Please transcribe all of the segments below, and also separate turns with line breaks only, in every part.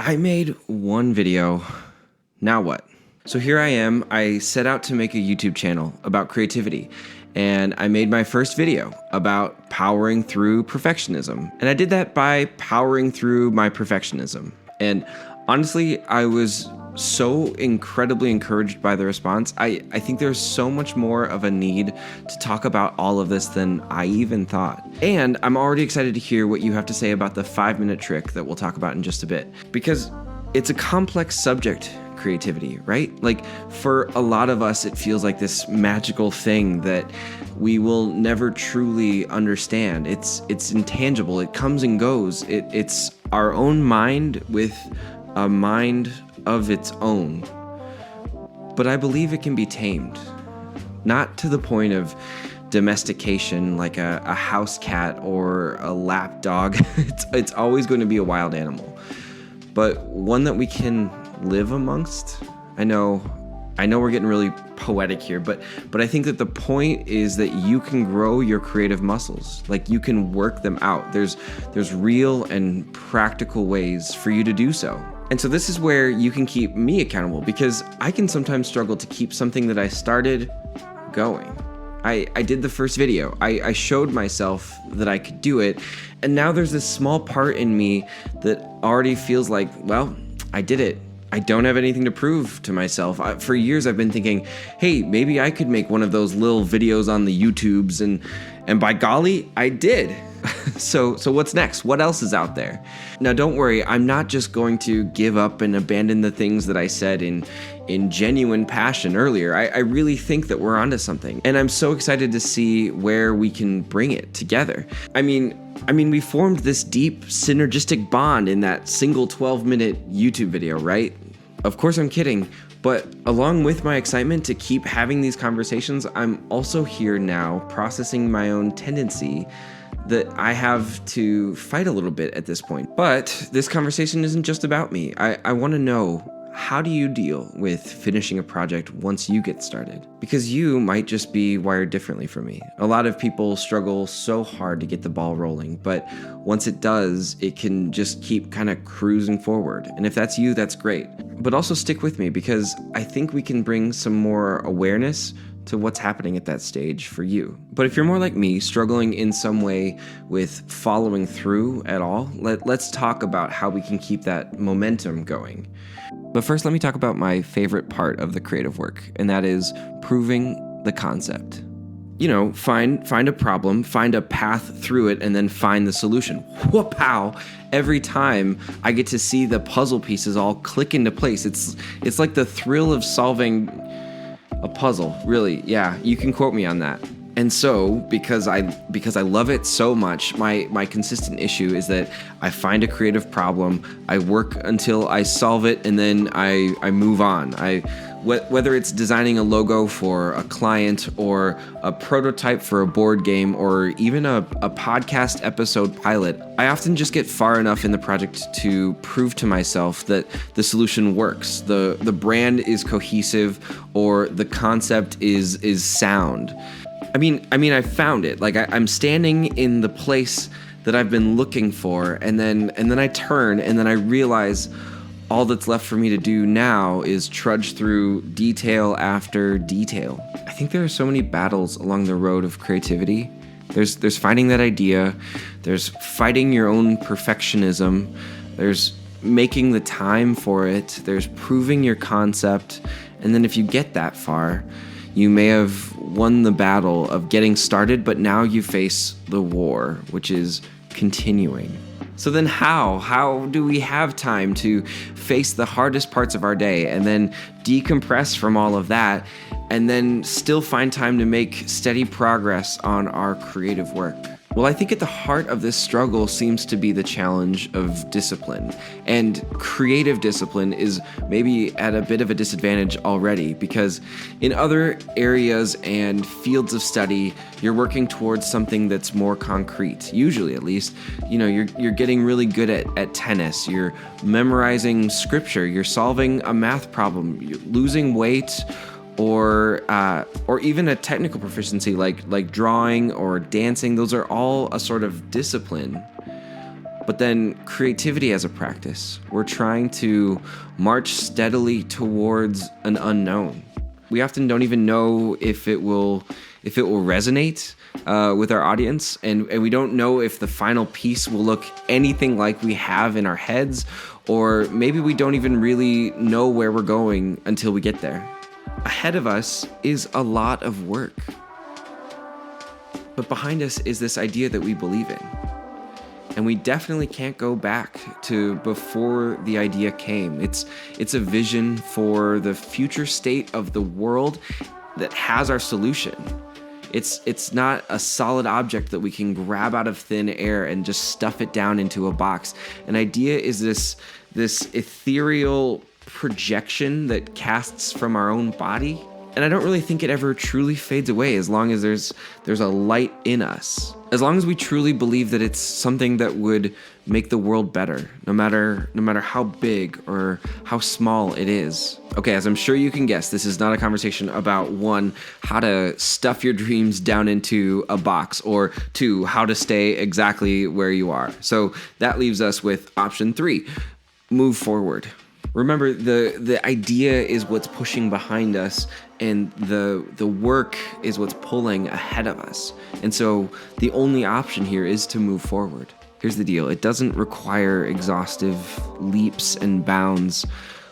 I made one video. Now what? So here I am. I set out to make a YouTube channel about creativity, and I made my first video about powering through perfectionism. And I did that by powering through my perfectionism. And honestly, I was so incredibly encouraged by the response. I think there's so much more of a need to talk about all of this than I even thought. And I'm already excited to hear what you have to say about the 5-minute trick that we'll talk about in just a bit. Because it's a complex subject, creativity, right? Like, for a lot of us, it feels like this magical thing that we will never truly understand. It's intangible. It comes and goes. It's our own mind with a mind of its own. But I believe it can be tamed. Not to the point of domestication like a house cat or a lap dog. It's always going to be a wild animal. But one that we can live amongst. I know we're getting really poetic here, but I think that the point is that you can grow your creative muscles. Like, you can work them out. There's real and practical ways for you to do so. And so this is where you can keep me accountable, because I can sometimes struggle to keep something that I started going. I did the first video. I showed myself that I could do it. And now there's this small part in me that already feels like, well, I did it. I don't have anything to prove to myself. For years, I've been thinking, hey, maybe I could make one of those little videos on the YouTubes, and by golly, I did. So what's next? What else is out there? Now, don't worry, I'm not just going to give up and abandon the things that I said in genuine passion earlier. I really think that we're onto something, and I'm so excited to see where we can bring it together. I mean, we formed this deep synergistic bond in that single 12-minute YouTube video, right? Of course I'm kidding, but along with my excitement to keep having these conversations, I'm also here now processing my own tendency that I have to fight a little bit at this point. But this conversation isn't just about me. I want to know, how do you deal with finishing a project once you get started? Because you might just be wired differently from me. A lot of people struggle so hard to get the ball rolling, but once it does, it can just keep kind of cruising forward. And if that's you, that's great. But also stick with me, because I think we can bring some more awareness to what's happening at that stage for you. But if you're more like me, struggling in some way with following through at all, let's talk about how we can keep that momentum going. But first, let me talk about my favorite part of the creative work, and that is proving the concept. You know, find a problem, find a path through it, and then find the solution. Whoop-pow! Every time I get to see the puzzle pieces all click into place. It's like the thrill of solving a puzzle, really. Yeah, you can quote me on that. And so, because I love it so much, my consistent issue is that I find a creative problem, I work until I solve it, and then I move on. Whether it's designing a logo for a client, or a prototype for a board game, or even a podcast episode pilot, I often just get far enough in the project to prove to myself that the solution works, the brand is cohesive, or the concept is sound. I mean, I found it. Like, I'm standing in the place that I've been looking for, and then I turn, and then I realize all that's left for me to do now is trudge through detail after detail. I think there are so many battles along the road of creativity. There's finding that idea, there's fighting your own perfectionism, there's making the time for it, there's proving your concept, and then if you get that far, you may have won the battle of getting started, but now you face the war, which is continuing. So then how do we have time to face the hardest parts of our day and then decompress from all of that, and then still find time to make steady progress on our creative work? Well, I think at the heart of this struggle seems to be the challenge of discipline. And creative discipline is maybe at a bit of a disadvantage already, because in other areas and fields of study, you're working towards something that's more concrete, usually at least. You know, you're getting really good at tennis, you're memorizing scripture, you're solving a math problem, you're losing weight, or even a technical proficiency like drawing or dancing. Those are all a sort of discipline. But then creativity as a practice, we're trying to march steadily towards an unknown. We often don't even know if it will resonate with our audience, and we don't know if the final piece will look anything like we have in our heads, or maybe we don't even really know where we're going until we get there. Ahead of us is a lot of work, but behind us is this idea that we believe in. And we definitely can't go back to before the idea came. It's a vision for the future state of the world that has our solution. It's not a solid object that we can grab out of thin air and just stuff it down into a box. An idea is this ethereal projection that casts from our own body. And I don't really think it ever truly fades away as long as there's a light in us. As long as we truly believe that it's something that would make the world better, no matter how big or how small it is. Okay, as I'm sure you can guess, this is not a conversation about 1, how to stuff your dreams down into a box, or 2, how to stay exactly where you are. So that leaves us with option 3, move forward. Remember, the idea is what's pushing behind us, and the work is what's pulling ahead of us. And so the only option here is to move forward. Here's the deal. It doesn't require exhaustive leaps and bounds.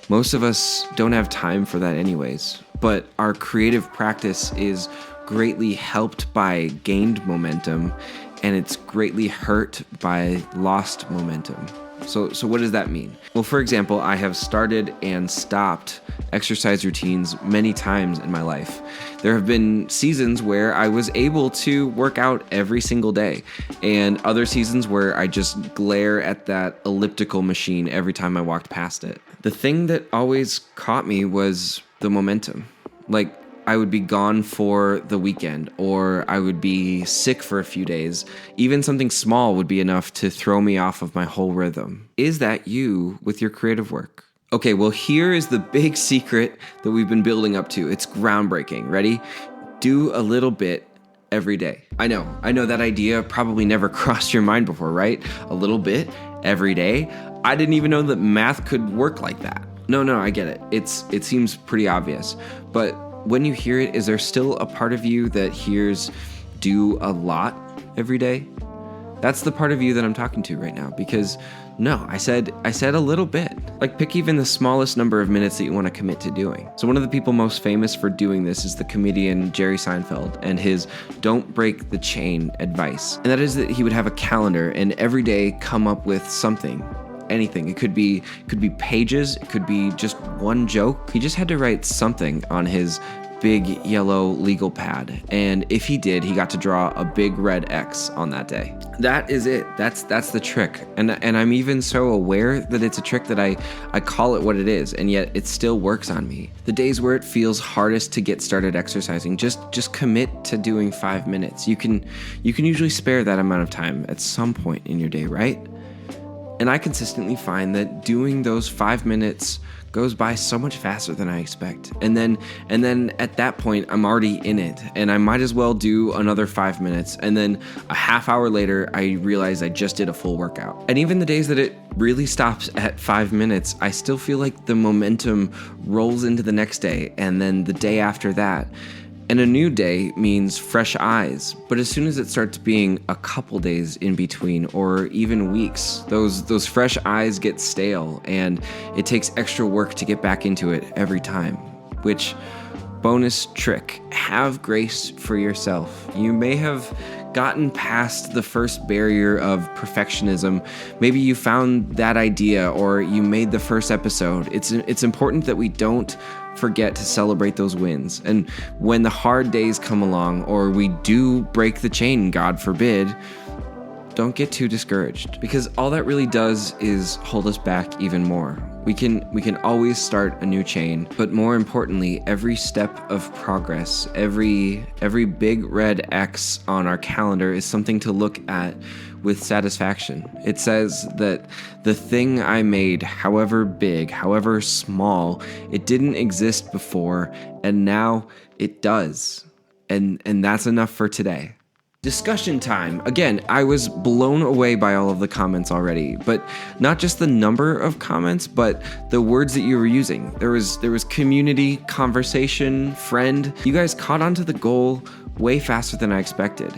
Most of us don't have time for that anyways. But our creative practice is greatly helped by gained momentum, and it's greatly hurt by lost momentum. So what does that mean? Well, for example, I have started and stopped exercise routines many times in my life. There have been seasons where I was able to work out every single day, and other seasons where I just glare at that elliptical machine every time I walked past it. The thing that always caught me was the momentum. Like, I would be gone for the weekend, or I would be sick for a few days. Even something small would be enough to throw me off of my whole rhythm. Is that you with your creative work? Okay, well, here is the big secret that we've been building up to. It's groundbreaking. Ready? Do a little bit every day. I know that idea probably never crossed your mind before, right? A little bit every day. I didn't even know that math could work like that. No, I get it. It seems pretty obvious, but when you hear it, is there still a part of you that hears do a lot every day? That's the part of you that I'm talking to right now, because no, I said a little bit. Like, pick even the smallest number of minutes that you want to commit to doing. So one of the people most famous for doing this is the comedian Jerry Seinfeld, and his don't break the chain advice. And that is that he would have a calendar and every day come up with something. Anything. It could be pages, it could be just one joke. He just had to write something on his big yellow legal pad, and if he did, he got to draw a big red X on that day. That is it. That's the trick. And I'm even so aware that it's a trick that I call it what it is, and yet it still works on me. The days where it feels hardest to get started exercising, just commit to doing 5 minutes. You can usually spare that amount of time at some point in your day, right? And I consistently find that doing those 5 minutes goes by so much faster than I expect. And then at that point, I'm already in it, and I might as well do another 5 minutes. And then a half hour later, I realize I just did a full workout. And even the days that it really stops at 5 minutes, I still feel like the momentum rolls into the next day, and then the day after that. And a new day means fresh eyes, but as soon as it starts being a couple days in between, or even weeks, those fresh eyes get stale, and it takes extra work to get back into it every time. Which, bonus trick, have grace for yourself. You may have gotten past the first barrier of perfectionism. Maybe you found that idea, or you made the first episode. It's important that we don't forget to celebrate those wins. And when the hard days come along, or we do break the chain, God forbid, don't get too discouraged, because all that really does is hold us back even more. We can always start a new chain, but more importantly, every step of progress, every big red X on our calendar is something to look at with satisfaction. It says that the thing I made, however big, however small, it didn't exist before, and now it does. And that's enough for today. Discussion time. Again, I was blown away by all of the comments already, but not just the number of comments, but the words that you were using. There was community, conversation, friend. You guys caught on to the goal way faster than I expected.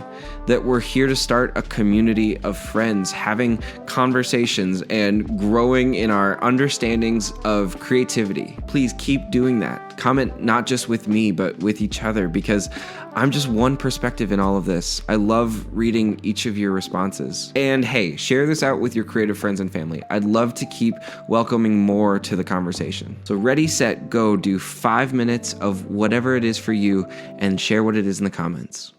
That we're here to start a community of friends, having conversations and growing in our understandings of creativity. Please keep doing that. Comment not just with me, but with each other, because I'm just one perspective in all of this. I love reading each of your responses. And hey, share this out with your creative friends and family. I'd love to keep welcoming more to the conversation. So ready, set, go. Do 5 minutes of whatever it is for you and share what it is in the comments.